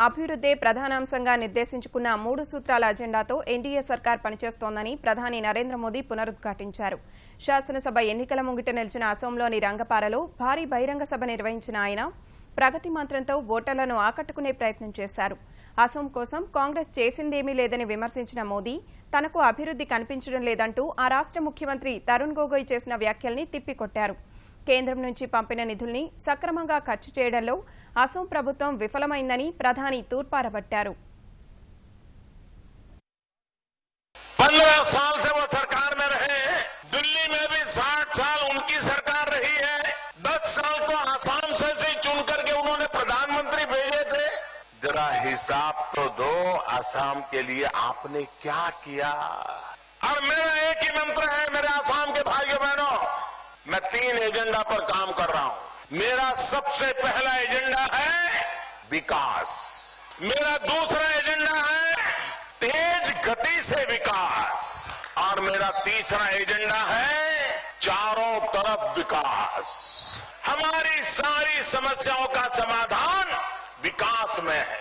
అభివృద్ధి ప్రధానాంశంగా నిర్దేశించుకున్న 3 సూత్రాల అజెండాతో ఎన్డీఏ సర్కార్ పనిచేస్తోందని ప్రధాని నరేంద్ర మోదీ పునరుద్ఘాటించారు. శాసనసభ ఎన్నికల ముంగిట నిలిచిన అసోంలోని రంగపారలో భారీ బహిరంగ సభ నిర్వహించిన ఆయన ప్రగతి మంత్రంతో ఓటర్లను ఆకట్టుకునే ప్రయత్నం చేశారు. అసోం కోసం కాంగ్రెస్ చేసిందేమీ లేదని విమర్శించిన మోదీ తనకు అభివృద్ధి కనిపించడం లేదంటూ ఆ రాష్ట్ర ముఖ్యమంత్రి తరుణ్ గొగోయ్ చేసిన వ్యాఖ్యల్ని తిప్పికొట్టారు. కేంద్రం నుంచి పంపిన నిధుల్ని సక్రమంగా ఖర్చు చేయడంలో అసోం ప్రభుత్వం విఫలమైందని ప్రధాని తూర్పారబట్టారు. 15 साल से वो सरकार में रहे, दिल्ली में भी 60 साल उनकी सरकार रही है। 10 साल तो आसाम से चुन करके उन्होंने प्रधानमंत्री भेजे थे। जरा हिसाब तो दो, आसाम के लिए आपने क्या किया। और मेरा एक ही मंत्र है मेरे आसाम के भाइयों बहनों, मैं 3 एजेंडा पर काम कर रहा हूं। मेरा सबसे पहला एजेंडा है विकास, मेरा दूसरा एजेंडा है तेज गति से विकास, और मेरा तीसरा एजेंडा है चारों तरफ विकास। हमारी सारी समस्याओं का समाधान विकास में है।